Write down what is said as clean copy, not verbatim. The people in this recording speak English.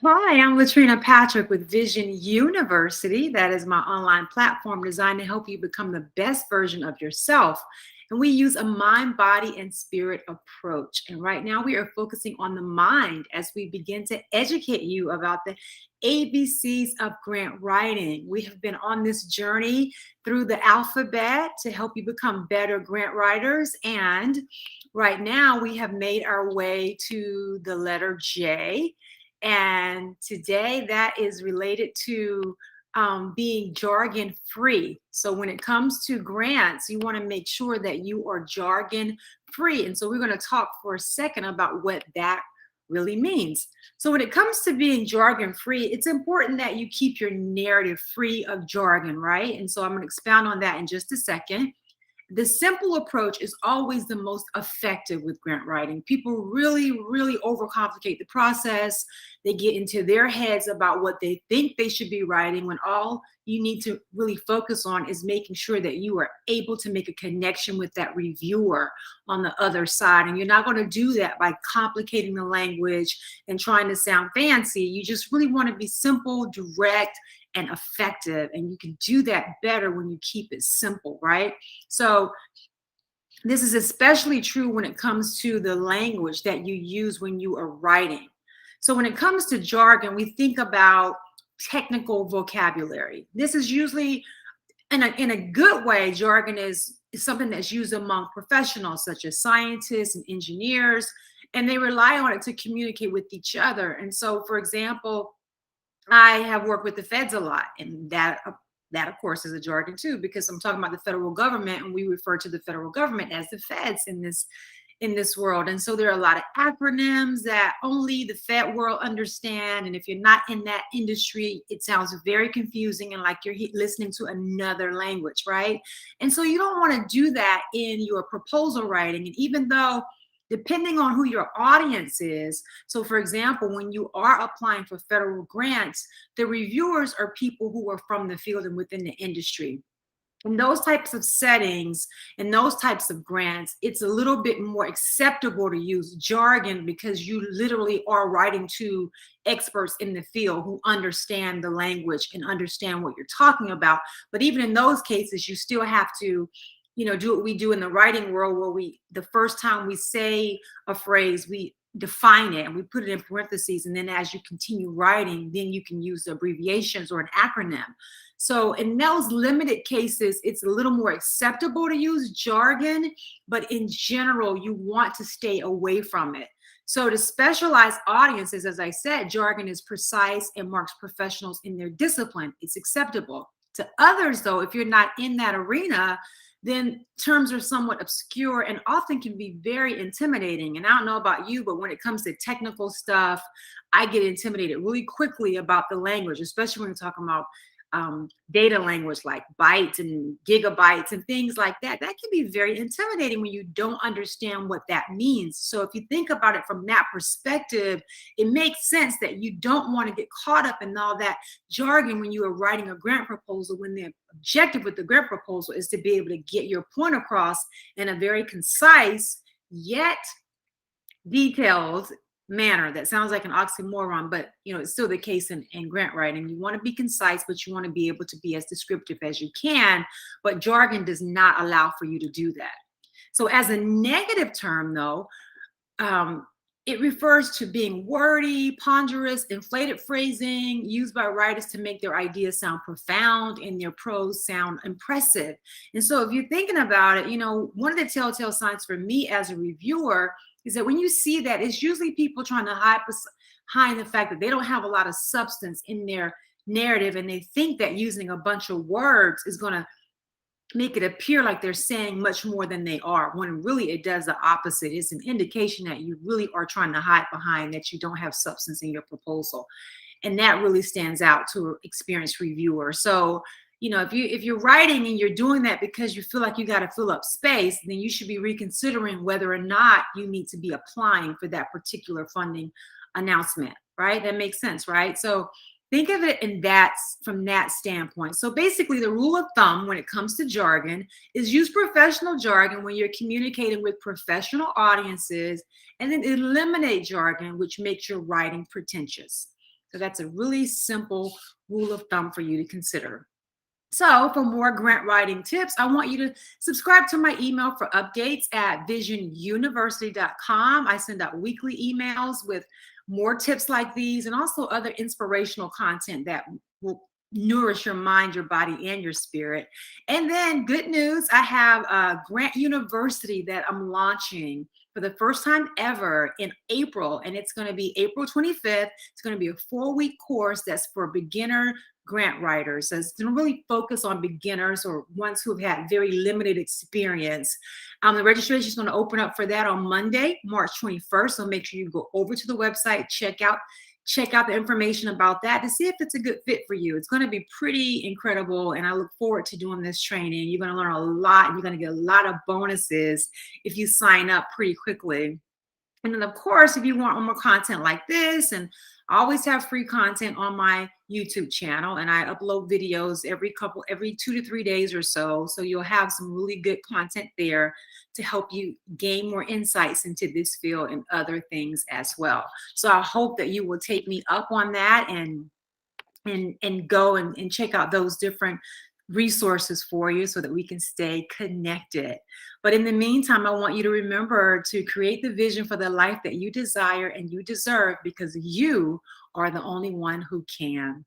Hi, I'm Latrina Patrick with Vision University. That is my online platform designed to help you become the best version of yourself. And we use a mind, body, and spirit approach. And right now we are focusing on the mind as we begin to educate you about the ABCs of grant writing. We have been on this journey through the alphabet to help you become better grant writers. And right now we have made our way to the letter J. And today that is related to being jargon free. So when it comes to grants, you want to make sure that you are jargon free. And so we're going to talk for a second about what that really means. So when it comes to being jargon free, it's important that you keep your narrative free of jargon, right? And so I'm going to expound on that in just a second. The simple approach is always the most effective with grant writing. People really overcomplicate the process. They get into their heads about what they think they should be writing when all you need to really focus on is making sure that you are able to make a connection with that reviewer on the other side. And you're not going to do that by complicating the language and trying to sound fancy. You just really want to be simple, direct, and effective. And you can do that better when you keep it simple, right? So this is especially true when it comes to the language that you use when you are writing. So when it comes to jargon, we think about technical vocabulary. This is usually in a good way. Jargon is something that's used among professionals such as scientists and engineers, and they rely on it to communicate with each other. And so, for example, I have worked with the feds a lot, and that of course is a jargon too, because I'm talking about the federal government, and we refer to the federal government as the feds in this world. And so there are a lot of acronyms that only the Fed world understand. And if you're not in that industry, it sounds very confusing and like you're listening to another language, right? And so you don't want to do that in your proposal writing. And even though depending on who your audience is. So, for example, when you are applying for federal grants, the reviewers are people who are from the field and within the industry. In those types of settings and those types of grants, it's a little bit more acceptable to use jargon because you literally are writing to experts in the field who understand the language and understand what you're talking about. But even in those cases, you still have to, do what we do in the writing world, where the first time we say a phrase, we define it and we put it in parentheses. And then as you continue writing, then you can use abbreviations or an acronym. So in those limited cases, it's a little more acceptable to use jargon, but in general, you want to stay away from it. So to specialized audiences, as I said, jargon is precise and marks professionals in their discipline. It's acceptable. To others, though, if you're not in that arena, then terms are somewhat obscure and often can be very intimidating. And I don't know about you, but when it comes to technical stuff, I get intimidated really quickly about the language, especially when we're talking about data language like bytes and gigabytes and things like that. That can be very intimidating when you don't understand what that means. So if you think about it from that perspective, it makes sense that you don't want to get caught up in all that jargon when you are writing a grant proposal, when the objective with the grant proposal is to be able to get your point across in a very concise yet detailed manner. That sounds like an oxymoron, but it's still the case in grant writing. You want to be concise, but you want to be able to be as descriptive as you can. But jargon does not allow for you to do that. So as a negative term, though, it refers to being wordy, ponderous, inflated phrasing used by writers to make their ideas sound profound and their prose sound impressive. And so if you're thinking about it, one of the telltale signs for me as a reviewer is that when you see that, it's usually people trying to hide the fact that they don't have a lot of substance in their narrative, and they think that using a bunch of words is going to make it appear like they're saying much more than they are, when really it does the opposite. It's an indication that you really are trying to hide behind that you don't have substance in your proposal. And that really stands out to an experienced reviewer. So, if you're writing and you're doing that because you feel like you got to fill up space, then you should be reconsidering whether or not you need to be applying for that particular funding announcement, right? That makes sense, right? So think of it from that standpoint. So basically, the rule of thumb when it comes to jargon is use professional jargon when you're communicating with professional audiences, and then eliminate jargon which makes your writing pretentious. So that's a really simple rule of thumb for you to consider. So, for more grant writing tips, I want you to subscribe to my email for updates at visionuniversity.com. I send out weekly emails with more tips like these and also other inspirational content that will nourish your mind, your body, and your spirit. And then, good news, I have a Grant University that I'm launching for the first time ever in April, and it's going to be April 25th. It's going to be a 4-week course that's for beginner grant writers. So it's going to really focus on beginners or ones who have had very limited experience. The registration is going to open up for that on Monday, March 21st. So make sure you go over to the website, check out the information about that to see if it's a good fit for you. It's going to be pretty incredible, and I look forward to doing this training. You're going to learn a lot, and you're going to get a lot of bonuses if you sign up pretty quickly. And then, of course, if you want more content like this, and I always have free content on my YouTube channel, and I upload videos every 2 to 3 days or so. So you'll have some really good content there to help you gain more insights into this field and other things as well. So I hope that you will take me up on that and go and check out those different resources for you so that we can stay connected. But in the meantime, I want you to remember to create the vision for the life that you desire and you deserve, because you are the only one who can.